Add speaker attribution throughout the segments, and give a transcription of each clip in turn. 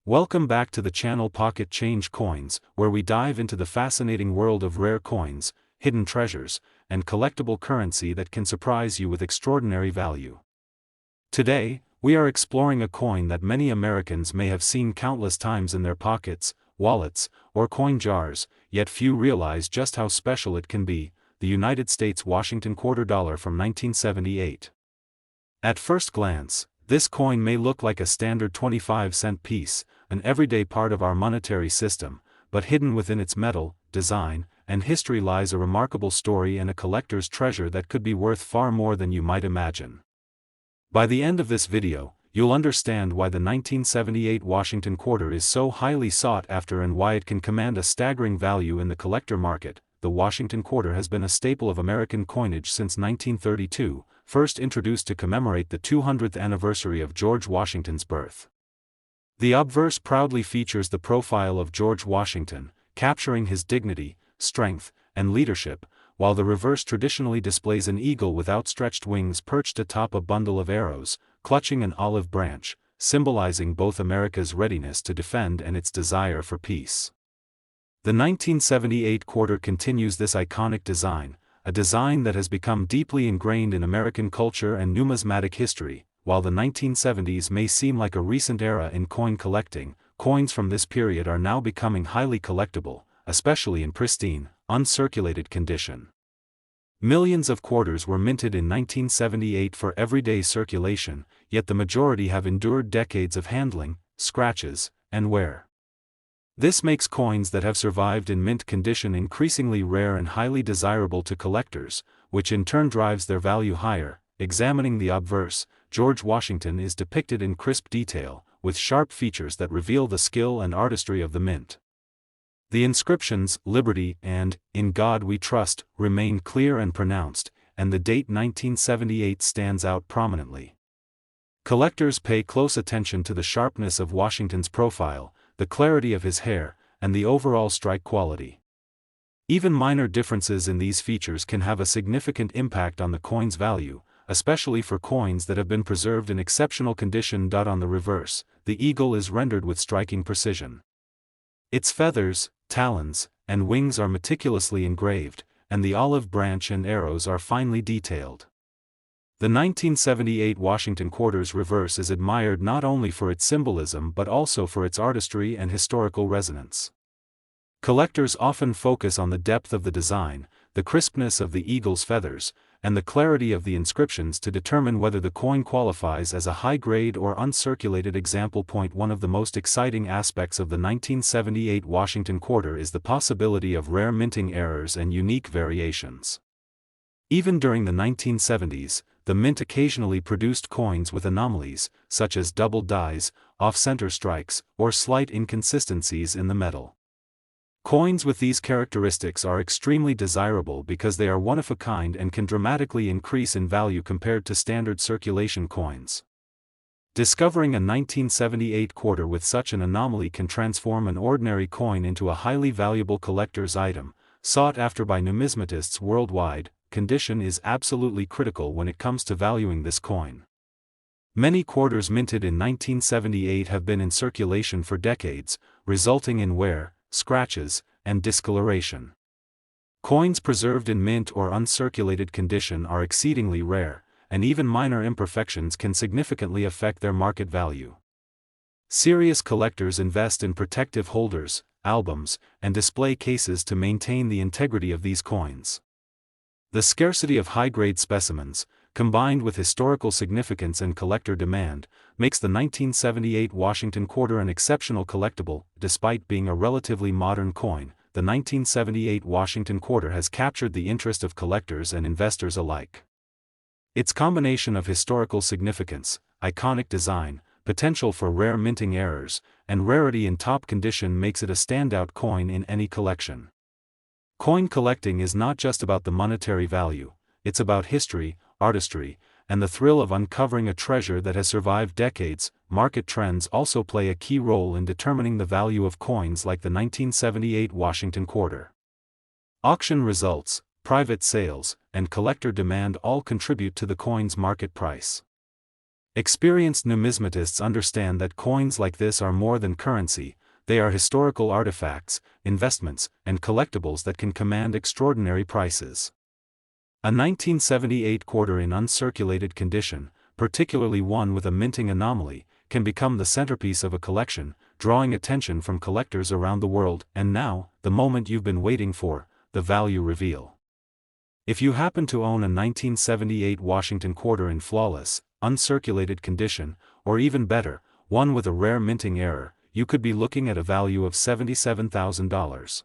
Speaker 1: Welcome back to the channel Pocket Change Coins, where we dive into the fascinating world of rare coins, hidden treasures, and collectible currency that can surprise you with extraordinary value. Today, we are exploring a coin that many Americans may have seen countless times in their pockets, wallets, or coin jars, yet few realize just how special it can be: the United States Washington quarter dollar from 1978. At first glance, this coin may look like a standard 25-cent piece, an everyday part of our monetary system, but hidden within its metal, design, and history lies a remarkable story and a collector's treasure that could be worth far more than you might imagine. By the end of this video, you'll understand why the 1978 Washington quarter is so highly sought after and why it can command a staggering value in the collector market. The Washington quarter has been a staple of American coinage since 1932, first introduced to commemorate the 200th anniversary of George Washington's birth. The obverse proudly features the profile of George Washington, capturing his dignity, strength, and leadership, while the reverse traditionally displays an eagle with outstretched wings perched atop a bundle of arrows, clutching an olive branch, symbolizing both America's readiness to defend and its desire for peace. The 1978 quarter continues this iconic design, a design that has become deeply ingrained in American culture and numismatic history. While the 1970s may seem like a recent era in coin collecting, coins from this period are now becoming highly collectible, especially in pristine, uncirculated condition. Millions of quarters were minted in 1978 for everyday circulation, yet the majority have endured decades of handling, scratches, and wear. This makes coins that have survived in mint condition increasingly rare and highly desirable to collectors, which in turn drives their value higher. Examining the obverse, George Washington is depicted in crisp detail, with sharp features that reveal the skill and artistry of the mint. The inscriptions, "Liberty" and "In God We Trust," remain clear and pronounced, and the date 1978 stands out prominently. Collectors pay close attention to the sharpness of Washington's profile, the clarity of his hair, and the overall strike quality. Even minor differences in these features can have a significant impact on the coin's value, especially for coins that have been preserved in exceptional condition. On the reverse, the eagle is rendered with striking precision. Its feathers, talons, and wings are meticulously engraved, and the olive branch and arrows are finely detailed. The 1978 Washington quarter's reverse is admired not only for its symbolism but also for its artistry and historical resonance. Collectors often focus on the depth of the design, the crispness of the eagle's feathers, and the clarity of the inscriptions to determine whether the coin qualifies as a high-grade or uncirculated example. One of the most exciting aspects of the 1978 Washington quarter is the possibility of rare minting errors and unique variations. Even during the 1970s, the mint occasionally produced coins with anomalies, such as double dies, off-center strikes, or slight inconsistencies in the metal. Coins with these characteristics are extremely desirable because they are one-of-a-kind and can dramatically increase in value compared to standard circulation coins. Discovering a 1978 quarter with such an anomaly can transform an ordinary coin into a highly valuable collector's item, sought after by numismatists worldwide. Condition is absolutely critical when it comes to valuing this coin. Many quarters minted in 1978 have been in circulation for decades, resulting in wear, scratches, and discoloration. Coins preserved in mint or uncirculated condition are exceedingly rare, and even minor imperfections can significantly affect their market value. Serious collectors invest in protective holders, albums, and display cases to maintain the integrity of these coins. The scarcity of high-grade specimens, combined with historical significance and collector demand, makes the 1978 Washington quarter an exceptional collectible. Despite being a relatively modern coin, the 1978 Washington quarter has captured the interest of collectors and investors alike. Its combination of historical significance, iconic design, potential for rare minting errors, and rarity in top condition makes it a standout coin in any collection. Coin collecting is not just about the monetary value, it's about history, artistry, and the thrill of uncovering a treasure that has survived decades. Market trends also play a key role in determining the value of coins like the 1978 Washington quarter. Auction results, private sales, and collector demand all contribute to the coin's market price. Experienced numismatists understand that coins like this are more than currency, they are historical artifacts, investments, and collectibles that can command extraordinary prices. A 1978 quarter in uncirculated condition, particularly one with a minting anomaly, can become the centerpiece of a collection, drawing attention from collectors around the world. And now, the moment you've been waiting for, the value reveal. If you happen to own a 1978 Washington quarter in flawless, uncirculated condition, or even better, one with a rare minting error, you could be looking at a value of $77,000.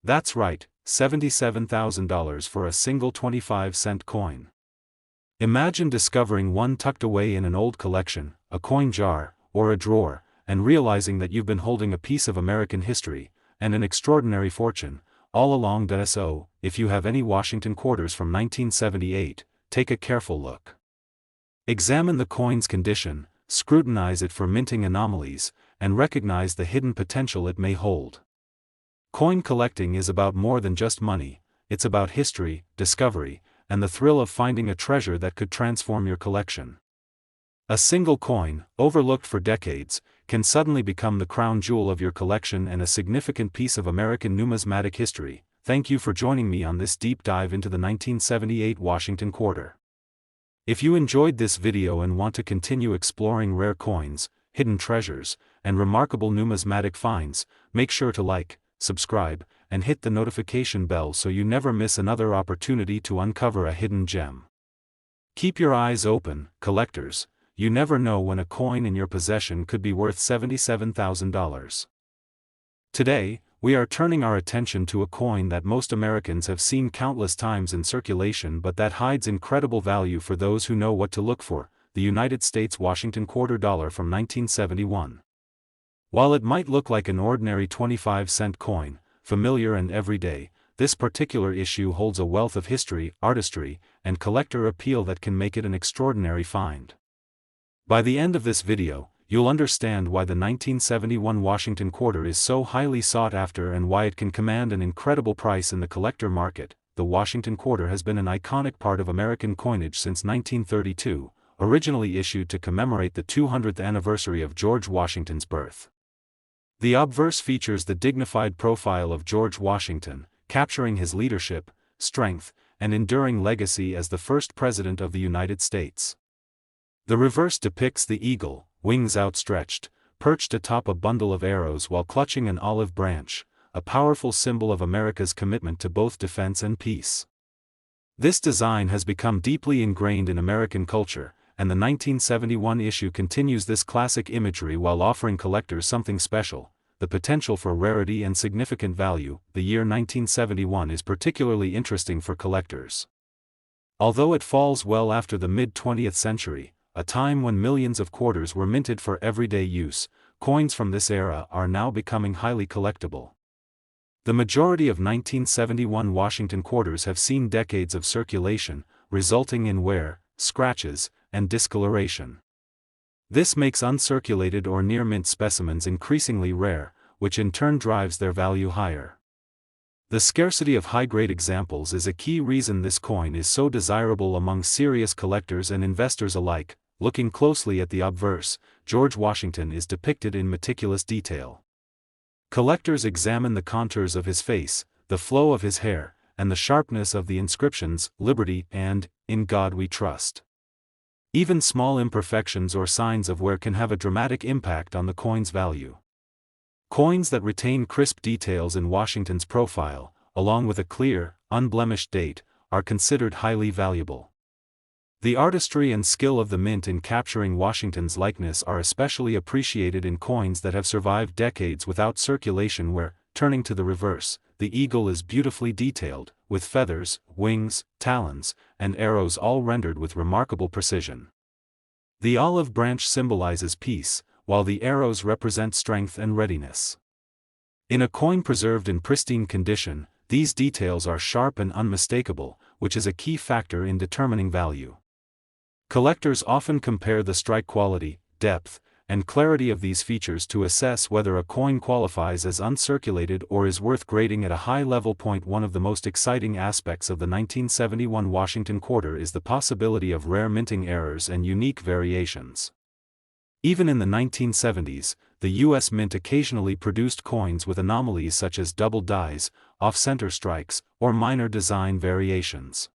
Speaker 1: That's right, $77,000 for a single 25-cent coin. Imagine discovering one tucked away in an old collection, a coin jar, or a drawer, and realizing that you've been holding a piece of American history, and an extraordinary fortune, all along. So, if you have any Washington quarters from 1978, take a careful look. Examine the coin's condition, scrutinize it for minting anomalies, and recognize the hidden potential it may hold. Coin collecting is about more than just money, it's about history, discovery, and the thrill of finding a treasure that could transform your collection. A single coin, overlooked for decades, can suddenly become the crown jewel of your collection and a significant piece of American numismatic history. Thank you for joining me on this deep dive into the 1978 Washington quarter. If you enjoyed this video and want to continue exploring rare coins, hidden treasures, and remarkable numismatic finds, make sure to like, subscribe, and hit the notification bell so you never miss another opportunity to uncover a hidden gem. Keep your eyes open, collectors. You never know when a coin in your possession could be worth $77,000. Today, we are turning our attention to a coin that most Americans have seen countless times in circulation but that hides incredible value for those who know what to look for: the United States Washington quarter dollar from 1971. While it might look like an ordinary 25-cent coin, familiar and everyday, this particular issue holds a wealth of history, artistry, and collector appeal that can make it an extraordinary find. By the end of this video, you'll understand why the 1971 Washington quarter is so highly sought after and why it can command an incredible price in the collector market. The Washington quarter has been an iconic part of American coinage since 1932, originally issued to commemorate the 200th anniversary of George Washington's birth. The obverse features the dignified profile of George Washington, capturing his leadership, strength, and enduring legacy as the first president of the United States. The reverse depicts the eagle, wings outstretched, perched atop a bundle of arrows while clutching an olive branch, a powerful symbol of America's commitment to both defense and peace. This design has become deeply ingrained in American culture, and the 1971 issue continues this classic imagery while offering collectors something special: the potential for rarity and significant value. The year 1971 is particularly interesting for collectors. Although it falls well after the mid-20th century, a time when millions of quarters were minted for everyday use, coins from this era are now becoming highly collectible. The majority of 1971 Washington quarters have seen decades of circulation, resulting in wear, scratches, and discoloration. This makes uncirculated or near-mint specimens increasingly rare, which in turn drives their value higher. The scarcity of high-grade examples is a key reason this coin is so desirable among serious collectors and investors alike. Looking closely at the obverse, George Washington is depicted in meticulous detail. Collectors examine the contours of his face, the flow of his hair, and the sharpness of the inscriptions, "Liberty" and "In God We Trust." Even small imperfections or signs of wear can have a dramatic impact on the coin's value. Coins that retain crisp details in Washington's profile, along with a clear, unblemished date, are considered highly valuable. The artistry and skill of the mint in capturing Washington's likeness are especially appreciated in coins that have survived decades without circulation, where, turning to the reverse, the eagle is beautifully detailed, with feathers, wings, talons, and arrows all rendered with remarkable precision. The olive branch symbolizes peace, while the arrows represent strength and readiness. In a coin preserved in pristine condition, these details are sharp and unmistakable, which is a key factor in determining value. Collectors often compare the strike quality, depth, and clarity of these features to assess whether a coin qualifies as uncirculated or is worth grading at a high level. One of the most exciting aspects of the 1971 Washington quarter is the possibility of rare minting errors and unique variations. Even in the 1970s, the U.S. Mint occasionally produced coins with anomalies such as double dies, off-center strikes, or minor design variations.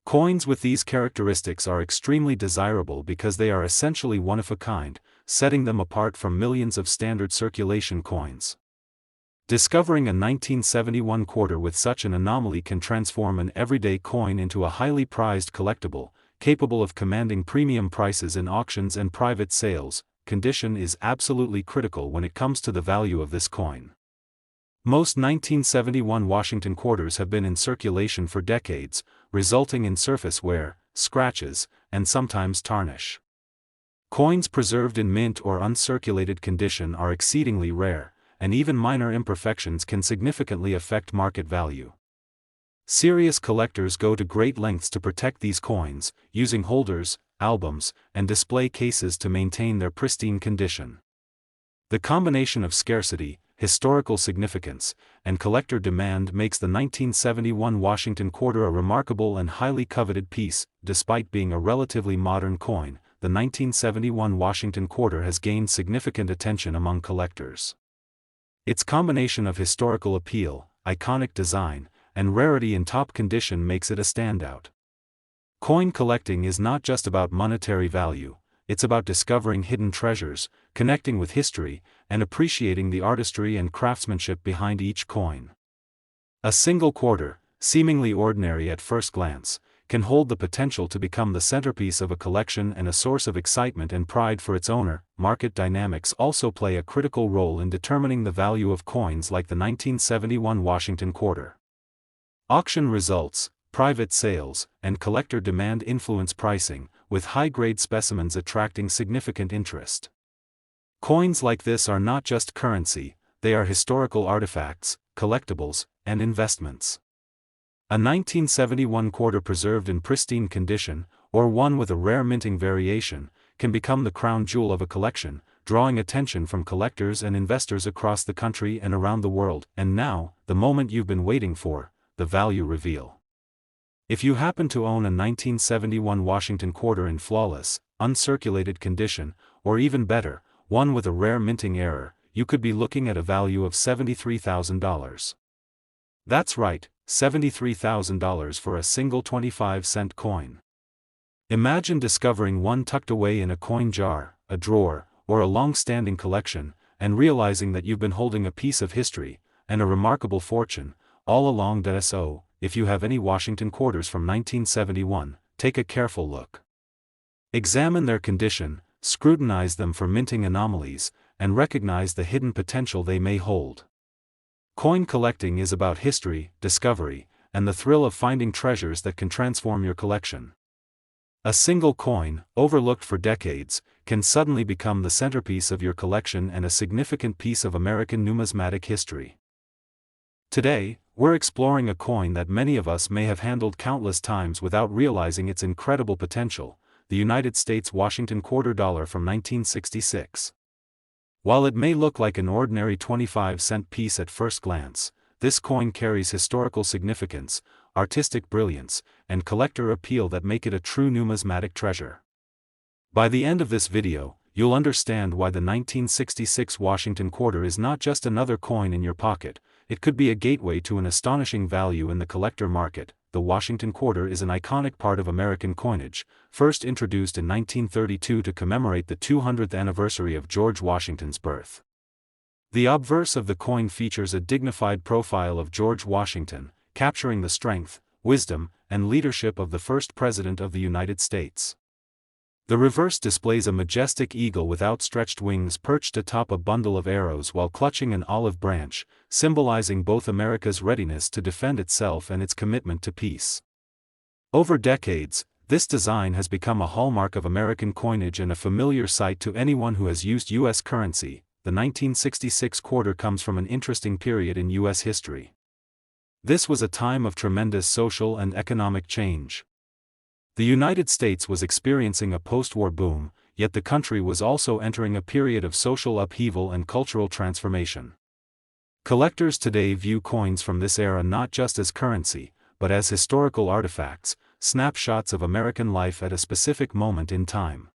Speaker 1: Coins with these characteristics are extremely desirable because they are essentially one-of-a-kind, setting them apart from millions of standard circulation coins. Discovering a 1971 quarter with such an anomaly can transform an everyday coin into a highly prized collectible, capable of commanding premium prices in auctions and private sales. Condition is absolutely critical when it comes to the value of this coin. Most 1971 Washington quarters have been in circulation for decades, resulting in surface wear, scratches, and sometimes tarnish. Coins preserved in mint or uncirculated condition are exceedingly rare, and even minor imperfections can significantly affect market value. Serious collectors go to great lengths to protect these coins, using holders, albums, and display cases to maintain their pristine condition. The combination of scarcity, historical significance, and collector demand makes the 1971 Washington quarter a remarkable and highly coveted piece. Despite being a relatively modern coin, the 1971 Washington quarter has gained significant attention among collectors. Its combination of historical appeal, iconic design, and rarity in top condition makes it a standout. Coin collecting is not just about monetary value, it's about discovering hidden treasures, connecting with history, and appreciating the artistry and craftsmanship behind each coin. A single quarter, seemingly ordinary at first glance, can hold the potential to become the centerpiece of a collection and a source of excitement and pride for its owner. Market dynamics also play a critical role in determining the value of coins like the 1971 Washington quarter. Auction results, private sales, and collector demand influence pricing, with high-grade specimens attracting significant interest. Coins like this are not just currency, they are historical artifacts, collectibles, and investments. A 1971 quarter preserved in pristine condition, or one with a rare minting variation, can become the crown jewel of a collection, drawing attention from collectors and investors across the country and around the world. And now, the moment you've been waiting for, the value reveal. If you happen to own a 1971 Washington quarter in flawless, uncirculated condition, or even better, one with a rare minting error, you could be looking at a value of $73,000. That's right, $73,000 for a single 25-cent coin. Imagine discovering one tucked away in a coin jar, a drawer, or a long-standing collection, and realizing that you've been holding a piece of history, and a remarkable fortune, all along. So, if you have any Washington quarters from 1971, take a careful look. Examine their condition, scrutinize them for minting anomalies, and recognize the hidden potential they may hold. Coin collecting is about history, discovery, and the thrill of finding treasures that can transform your collection. A single coin, overlooked for decades, can suddenly become the centerpiece of your collection and a significant piece of American numismatic history. Today, we're exploring a coin that many of us may have handled countless times without realizing its incredible potential, the United States Washington quarter dollar from 1966. While it may look like an ordinary 25-cent piece at first glance, this coin carries historical significance, artistic brilliance, and collector appeal that make it a true numismatic treasure. By the end of this video, you'll understand why the 1966 Washington quarter is not just another coin in your pocket. It could be a gateway to an astonishing value in the collector market. The Washington quarter is an iconic part of American coinage, first introduced in 1932 to commemorate the 200th anniversary of George Washington's birth. The obverse of the coin features a dignified profile of George Washington, capturing the strength, wisdom, and leadership of the first President of the United States. The reverse displays a majestic eagle with outstretched wings perched atop a bundle of arrows while clutching an olive branch, symbolizing both America's readiness to defend itself and its commitment to peace. Over decades, this design has become a hallmark of American coinage and a familiar sight to anyone who has used U.S. currency. The 1966 quarter comes from an interesting period in U.S. history. This was a time of tremendous social and economic change. The United States was experiencing a post-war boom, yet the country was also entering a period of social upheaval and cultural transformation. Collectors today view coins from this era not just as currency, but as historical artifacts, snapshots of American life at a specific moment in time.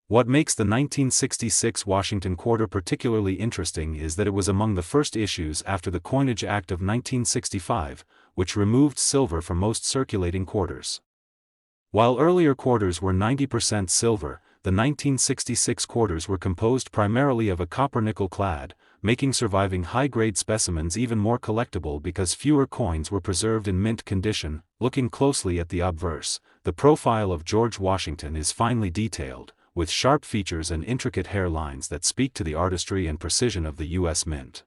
Speaker 1: What makes the 1966 Washington quarter particularly interesting is that it was among the first issues after the Coinage Act of 1965, which removed silver from most circulating quarters. While earlier quarters were 90% silver, the 1966 quarters were composed primarily of a copper-nickel clad, making surviving high-grade specimens even more collectible because fewer coins were preserved in mint condition. Looking closely at the obverse, the profile of George Washington is finely detailed, with sharp features and intricate hairlines that speak to the artistry and precision of the U.S. Mint.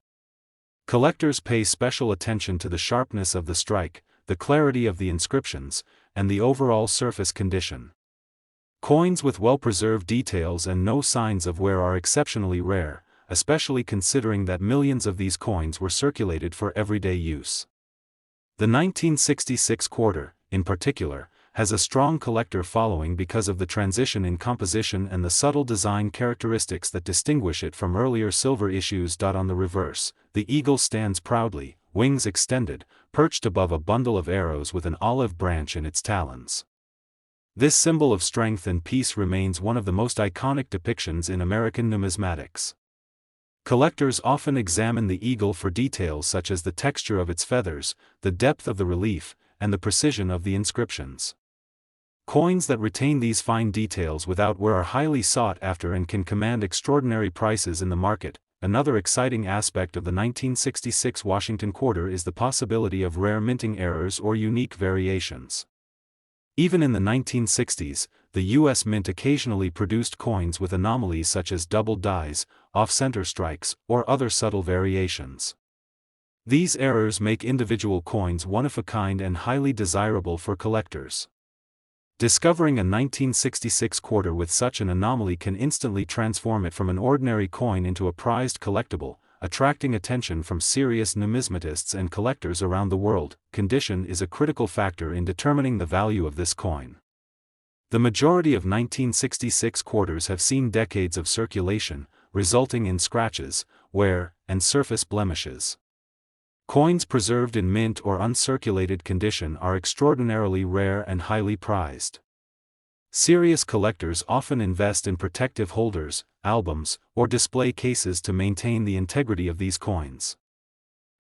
Speaker 1: Collectors pay special attention to the sharpness of the strike, the clarity of the inscriptions, and the overall surface condition. Coins with well-preserved details and no signs of wear are exceptionally rare, especially considering that millions of these coins were circulated for everyday use. The 1966 quarter, in particular, has a strong collector following because of the transition in composition and the subtle design characteristics that distinguish it from earlier silver issues. On the reverse, the eagle stands proudly, wings extended, perched above a bundle of arrows with an olive branch in its talons. This symbol of strength and peace remains one of the most iconic depictions in American numismatics. Collectors often examine the eagle for details such as the texture of its feathers, the depth of the relief, and the precision of the inscriptions. Coins that retain these fine details without wear are highly sought after and can command extraordinary prices in the market. Another exciting aspect of the 1966 Washington quarter is the possibility of rare minting errors or unique variations. Even in the 1960s, the U.S. Mint occasionally produced coins with anomalies such as double dies, off-center strikes, or other subtle variations. These errors make individual coins one-of-a-kind and highly desirable for collectors. Discovering a 1966 quarter with such an anomaly can instantly transform it from an ordinary coin into a prized collectible, attracting attention from serious numismatists and collectors around the world. Condition is a critical factor in determining the value of this coin. The majority of 1966 quarters have seen decades of circulation, resulting in scratches, wear, and surface blemishes. Coins preserved in mint or uncirculated condition are extraordinarily rare and highly prized. Serious collectors often invest in protective holders, albums, or display cases to maintain the integrity of these coins.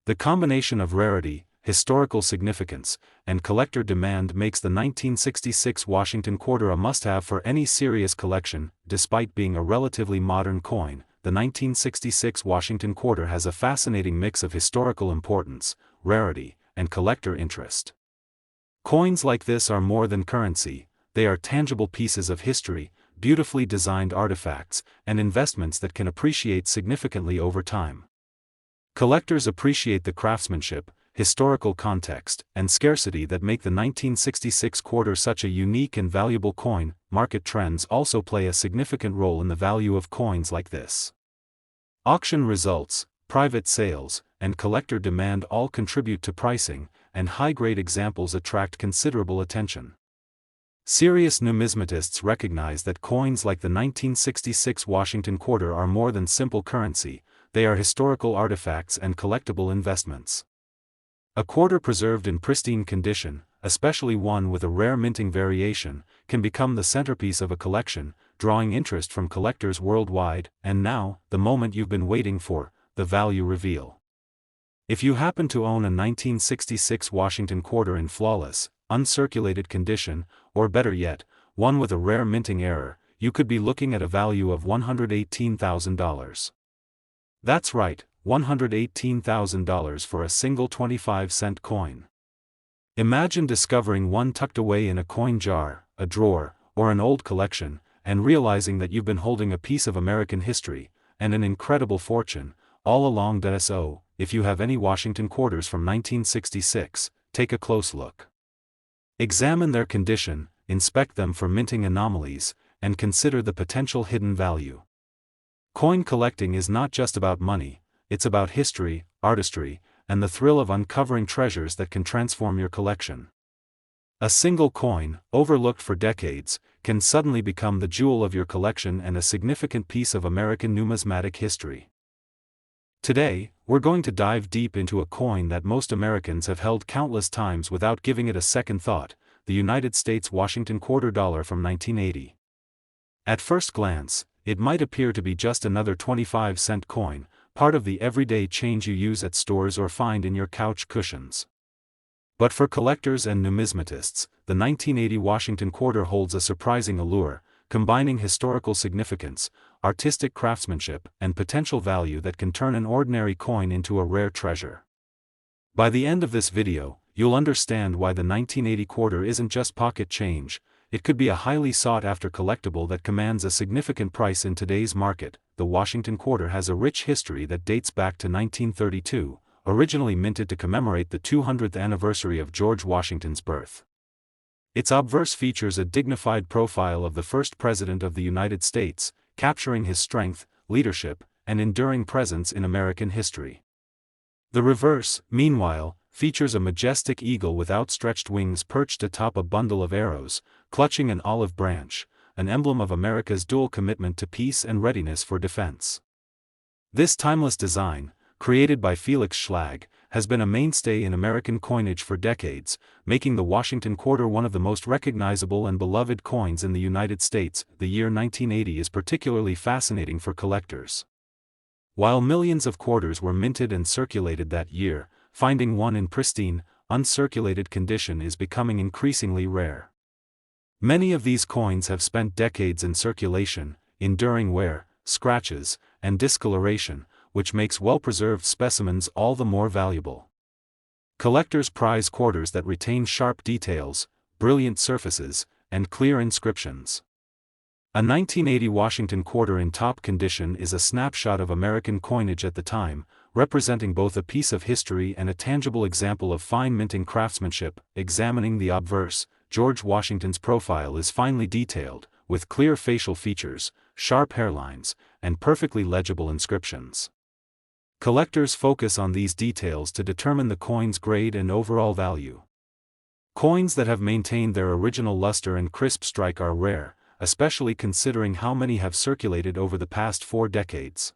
Speaker 1: The combination of rarity, historical significance, and collector demand makes the 1966 Washington quarter a must-have for any serious collection. Despite being a relatively modern coin, the 1966 Washington quarter has a fascinating mix of historical importance, rarity, and collector interest. Coins like this are more than currency, they are tangible pieces of history, beautifully designed artifacts, and investments that can appreciate significantly over time. Collectors appreciate the craftsmanship, historical context, and scarcity that make the 1966 quarter such a unique and valuable coin. Market trends also play a significant role in the value of coins like this. Auction results, private sales, and collector demand all contribute to pricing, and high-grade examples attract considerable attention. Serious numismatists recognize that coins like the 1966 Washington quarter are more than simple currency, they are historical artifacts and collectible investments. A quarter preserved in pristine condition, especially one with a rare minting variation, can become the centerpiece of a collection, drawing interest from collectors worldwide. And now, the moment you've been waiting for, the value reveal. If you happen to own a 1966 Washington quarter in flawless, uncirculated condition, or better yet, one with a rare minting error, you could be looking at a value of $118,000. That's right, $118,000 for a single 25-cent coin. Imagine discovering one tucked away in a coin jar, a drawer, or an old collection, and realizing that you've been holding a piece of American history, and an incredible fortune, all along. So, if you have any Washington quarters from 1966, take a close look. Examine their condition, inspect them for minting anomalies, and consider the potential hidden value. Coin collecting is not just about money, it's about history, artistry, and the thrill of uncovering treasures that can transform your collection. A single coin, overlooked for decades, can suddenly become the jewel of your collection and a significant piece of American numismatic history. Today, we're going to dive deep into a coin that most Americans have held countless times without giving it a second thought, the United States Washington quarter dollar from 1980. At first glance, it might appear to be just another 25-cent coin, part of the everyday change you use at stores or find in your couch cushions. But for collectors and numismatists, the 1980 Washington quarter holds a surprising allure, combining historical significance, artistic craftsmanship, and potential value that can turn an ordinary coin into a rare treasure. By the end of this video, you'll understand why the 1980 quarter isn't just pocket change. It could be a highly sought-after collectible that commands a significant price in today's market. The Washington quarter has a rich history that dates back to 1932, originally minted to commemorate the 200th anniversary of George Washington's birth. Its obverse features a dignified profile of the first president of the United States, capturing his strength, leadership, and enduring presence in American history. The reverse, meanwhile, features a majestic eagle with outstretched wings perched atop a bundle of arrows, clutching an olive branch, an emblem of America's dual commitment to peace and readiness for defense. This timeless design, created by Felix Schlag, has been a mainstay in American coinage for decades, making the Washington quarter one of the most recognizable and beloved coins in the United States. The year 1980 is particularly fascinating for collectors. While millions of quarters were minted and circulated that year, finding one in pristine, uncirculated condition is becoming increasingly rare. Many of these coins have spent decades in circulation, enduring wear, scratches, and discoloration, which makes well-preserved specimens all the more valuable. Collectors prize quarters that retain sharp details, brilliant surfaces, and clear inscriptions. A 1980 Washington quarter in top condition is a snapshot of American coinage at the time, representing both a piece of history and a tangible example of fine minting craftsmanship. Examining the obverse, George Washington's profile is finely detailed, with clear facial features, sharp hairlines, and perfectly legible inscriptions. Collectors focus on these details to determine the coin's grade and overall value. Coins that have maintained their original luster and crisp strike are rare, especially considering how many have circulated over the past 4 decades.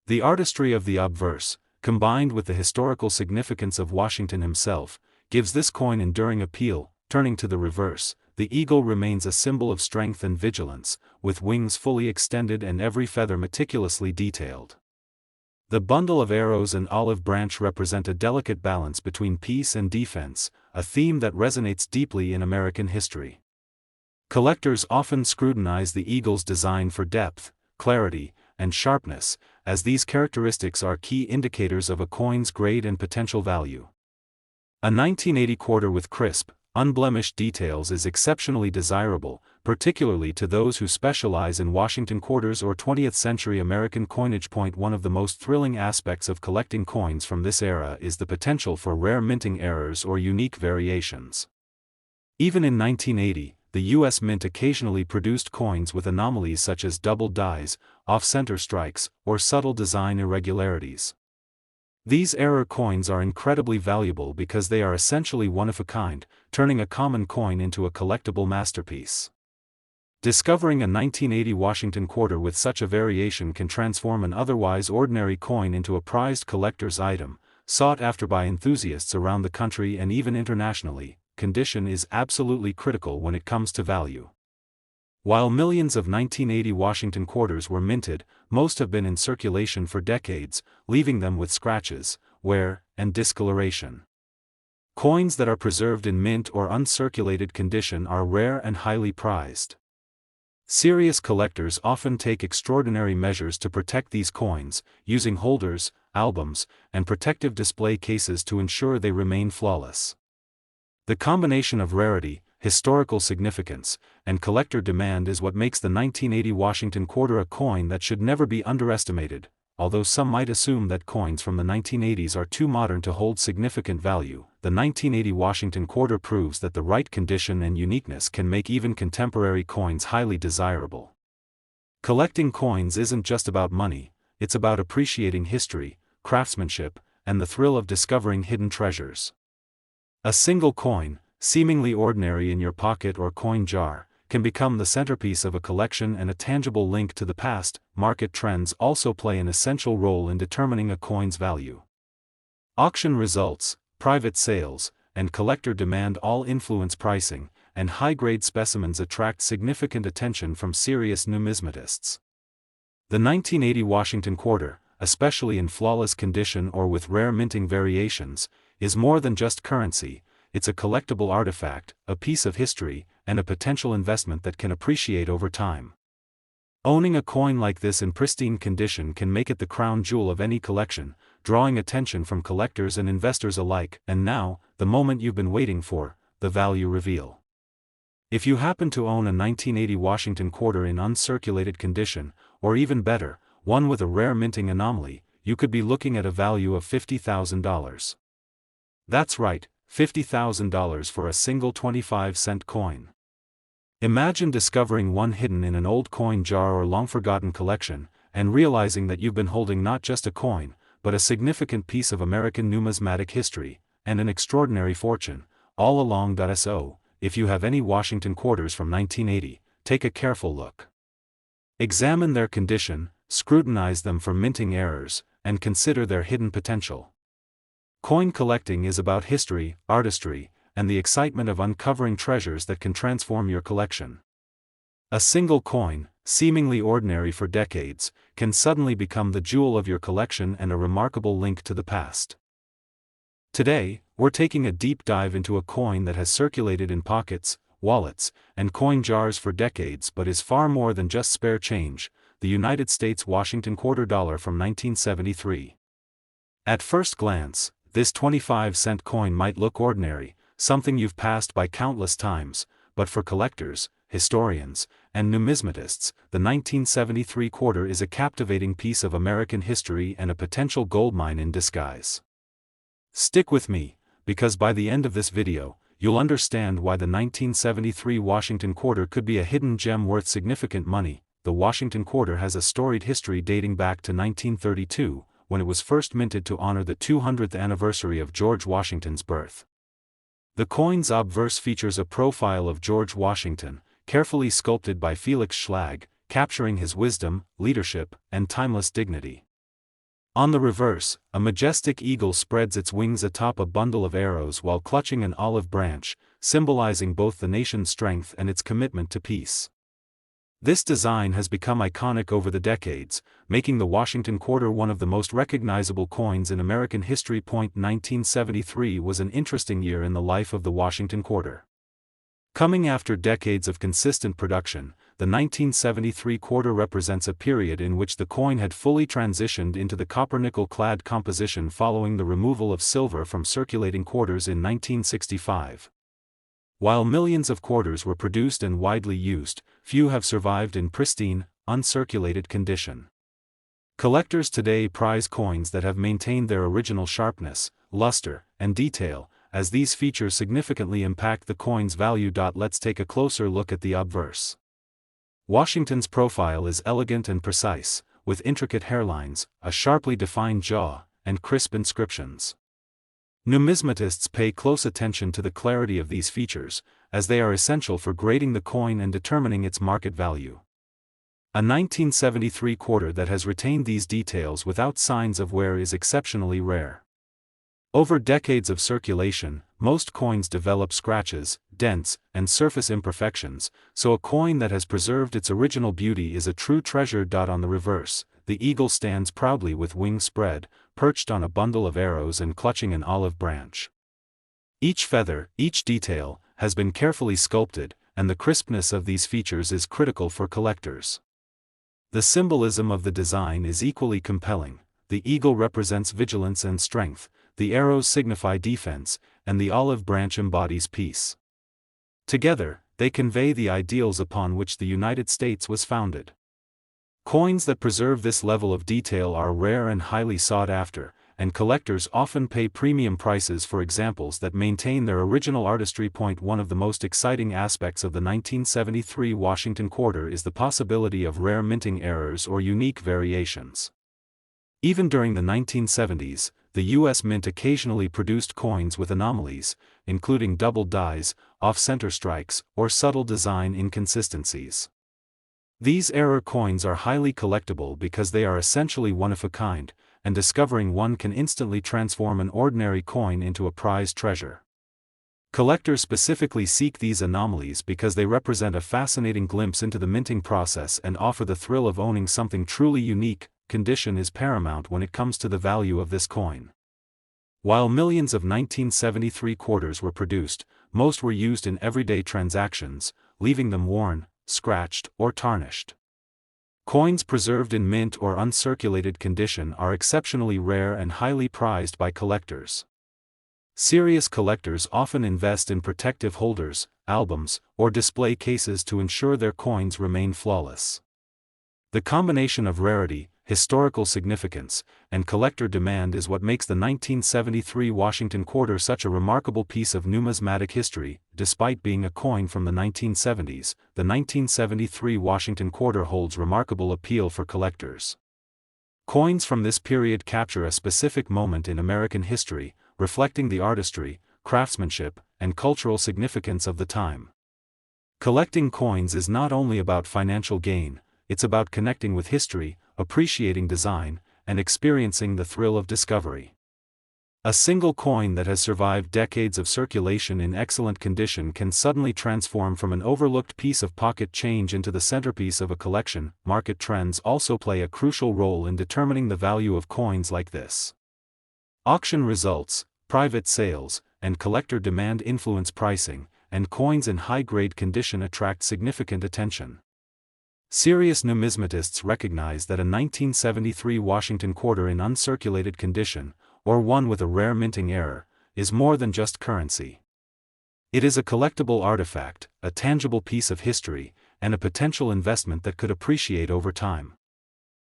Speaker 1: The artistry of the obverse, combined with the historical significance of Washington himself, gives this coin enduring appeal. Turning to the reverse, the eagle remains a symbol of strength and vigilance, with wings fully extended and every feather meticulously detailed. The bundle of arrows and olive branch represent a delicate balance between peace and defense, a theme that resonates deeply in American history. Collectors often scrutinize the eagle's design for depth, clarity, and sharpness, as these characteristics are key indicators of a coin's grade and potential value. A 1980 quarter with crisp, unblemished details is exceptionally desirable, particularly to those who specialize in Washington quarters or 20th-century American coinage. One of the most thrilling aspects of collecting coins from this era is the potential for rare minting errors or unique variations. Even in 1980, the U.S. Mint occasionally produced coins with anomalies such as doubled dies, off-center strikes, or subtle design irregularities. These error coins are incredibly valuable because they are essentially one-of-a-kind, turning a common coin into a collectible masterpiece. Discovering a 1980 Washington quarter with such a variation can transform an otherwise ordinary coin into a prized collector's item, sought after by enthusiasts around the country and even internationally. Condition is absolutely critical when it comes to value. While millions of 1980 Washington quarters were minted, most have been in circulation for decades, leaving them with scratches, wear, and discoloration. Coins that are preserved in mint or uncirculated condition are rare and highly prized. Serious collectors often take extraordinary measures to protect these coins, using holders, albums, and protective display cases to ensure they remain flawless. The combination of rarity, historical significance, and collector demand is what makes the 1980 Washington quarter a coin that should never be underestimated. Although some might assume that coins from the 1980s are too modern to hold significant value, the 1980 Washington quarter proves that the right condition and uniqueness can make even contemporary coins highly desirable. Collecting coins isn't just about money, it's about appreciating history, craftsmanship, and the thrill of discovering hidden treasures. A single coin, seemingly ordinary in your pocket or coin jar, can become the centerpiece of a collection and a tangible link to the past. Market trends also play an essential role in determining a coin's value. Auction results, private sales, and collector demand all influence pricing, and high-grade specimens attract significant attention from serious numismatists. The 1980 Washington quarter, especially in flawless condition or with rare minting variations, is more than just currency. It's a collectible artifact, a piece of history, and a potential investment that can appreciate over time. Owning a coin like this in pristine condition can make it the crown jewel of any collection, drawing attention from collectors and investors alike. And now, the moment you've been waiting for, the value reveal. If you happen to own a 1980 Washington quarter in uncirculated condition, or even better, one with a rare minting anomaly, you could be looking at a value of $50,000. That's right, $50,000 for a single 25-cent coin. Imagine discovering one hidden in an old coin jar or long-forgotten collection, and realizing that you've been holding not just a coin, but a significant piece of American numismatic history, and an extraordinary fortune, all along. So, if you have any Washington quarters from 1980, take a careful look. Examine their condition, scrutinize them for minting errors, and consider their hidden potential. Coin collecting is about history, artistry, and the excitement of uncovering treasures that can transform your collection. A single coin, seemingly ordinary for decades, can suddenly become the jewel of your collection and a remarkable link to the past. Today, we're taking a deep dive into a coin that has circulated in pockets, wallets, and coin jars for decades but is far more than just spare change: the United States Washington quarter dollar from 1973. At first glance, this 25-cent coin might look ordinary, something you've passed by countless times, but for collectors, historians, and numismatists, the 1973 quarter is a captivating piece of American history and a potential goldmine in disguise. Stick with me, because by the end of this video, you'll understand why the 1973 Washington quarter could be a hidden gem worth significant money. The Washington quarter has a storied history dating back to 1932, when it was first minted to honor the 200th anniversary of George Washington's birth. The coin's obverse features a profile of George Washington, carefully sculpted by Felix Schlag, capturing his wisdom, leadership, and timeless dignity. On the reverse, a majestic eagle spreads its wings atop a bundle of arrows while clutching an olive branch, symbolizing both the nation's strength and its commitment to peace. This design has become iconic over the decades, making the Washington quarter one of the most recognizable coins in American history. 1973 was an interesting year in the life of the Washington quarter. Coming after decades of consistent production, the 1973 quarter represents a period in which the coin had fully transitioned into the copper-nickel-clad composition following the removal of silver from circulating quarters in 1965. While millions of quarters were produced and widely used, few have survived in pristine, uncirculated condition. Collectors today prize coins that have maintained their original sharpness, luster, and detail, as these features significantly impact the coin's value. Let's take a closer look at the obverse. Washington's profile is elegant and precise, with intricate hairlines, a sharply defined jaw, and crisp inscriptions. Numismatists pay close attention to the clarity of these features, as they are essential for grading the coin and determining its market value. A 1973 quarter that has retained these details without signs of wear is exceptionally rare. Over decades of circulation, most coins develop scratches, dents, and surface imperfections, so a coin that has preserved its original beauty is a true treasure. On the reverse, the eagle stands proudly with wings spread, perched on a bundle of arrows and clutching an olive branch. Each feather, each detail, has been carefully sculpted, and the crispness of these features is critical for collectors. The symbolism of the design is equally compelling. The eagle represents vigilance and strength, the arrows signify defense, and the olive branch embodies peace. Together, they convey the ideals upon which the United States was founded. Coins that preserve this level of detail are rare and highly sought after, and collectors often pay premium prices for examples that maintain their original artistry. One of the most exciting aspects of the 1973 Washington quarter is the possibility of rare minting errors or unique variations. Even during the 1970s, the U.S. Mint occasionally produced coins with anomalies, including double dies, off-center strikes, or subtle design inconsistencies. These error coins are highly collectible because they are essentially one-of-a-kind, and discovering one can instantly transform an ordinary coin into a prized treasure. Collectors specifically seek these anomalies because they represent a fascinating glimpse into the minting process and offer the thrill of owning something truly unique. Condition is paramount when it comes to the value of this coin. While millions of 1973 quarters were produced, most were used in everyday transactions, leaving them worn, scratched, or tarnished. Coins preserved in mint or uncirculated condition are exceptionally rare and highly prized by collectors. Serious collectors often invest in protective holders, albums, or display cases to ensure their coins remain flawless. The combination of rarity, historical significance, and collector demand is what makes the 1973 Washington quarter such a remarkable piece of numismatic history. Despite being a coin from the 1970s, the 1973 Washington quarter holds remarkable appeal for collectors. Coins from this period capture a specific moment in American history, reflecting the artistry, craftsmanship, and cultural significance of the time. Collecting coins is not only about financial gain, it's about connecting with history, appreciating design, and experiencing the thrill of discovery. A single coin that has survived decades of circulation in excellent condition can suddenly transform from an overlooked piece of pocket change into the centerpiece of a collection. Market trends also play a crucial role in determining the value of coins like this. Auction results, private sales, and collector demand influence pricing, and coins in high-grade condition attract significant attention. Serious numismatists recognize that a 1973 Washington quarter in uncirculated condition, or one with a rare minting error, is more than just currency. It is a collectible artifact, a tangible piece of history, and a potential investment that could appreciate over time.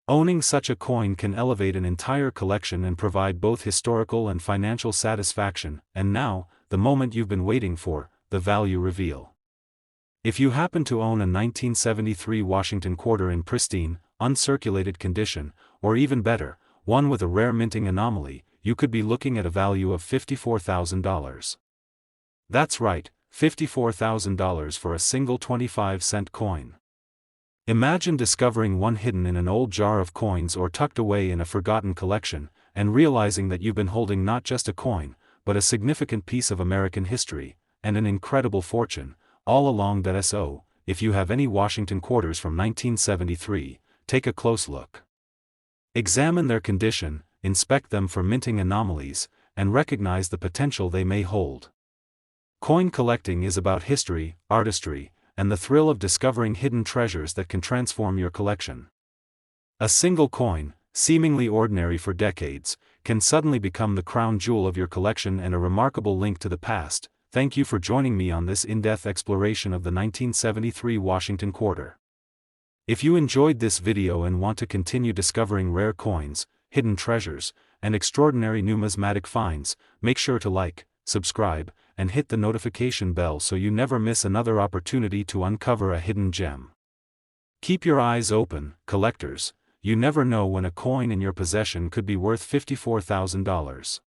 Speaker 1: Owning such a coin can elevate an entire collection and provide both historical and financial satisfaction. And now, the moment you've been waiting for, the value reveal. If you happen to own a 1973 Washington quarter in pristine, uncirculated condition, or even better, one with a rare minting anomaly, you could be looking at a value of $54,000. That's right, $54,000 for a single 25-cent coin. Imagine discovering one hidden in an old jar of coins or tucked away in a forgotten collection, and realizing that you've been holding not just a coin, but a significant piece of American history, and an incredible fortune, all along. So, if you have any Washington quarters from 1973, take a close look. Examine their condition, inspect them for minting anomalies, and recognize the potential they may hold. Coin collecting is about history, artistry, and the thrill of discovering hidden treasures that can transform your collection. A single coin, seemingly ordinary for decades, can suddenly become the crown jewel of your collection and a remarkable link to the past. Thank you for joining me on this in-depth exploration of the 1973 Washington quarter. If you enjoyed this video and want to continue discovering rare coins, hidden treasures, and extraordinary numismatic finds, make sure to like, subscribe, and hit the notification bell so you never miss another opportunity to uncover a hidden gem. Keep your eyes open, collectors. You never know when a coin in your possession could be worth $54,000.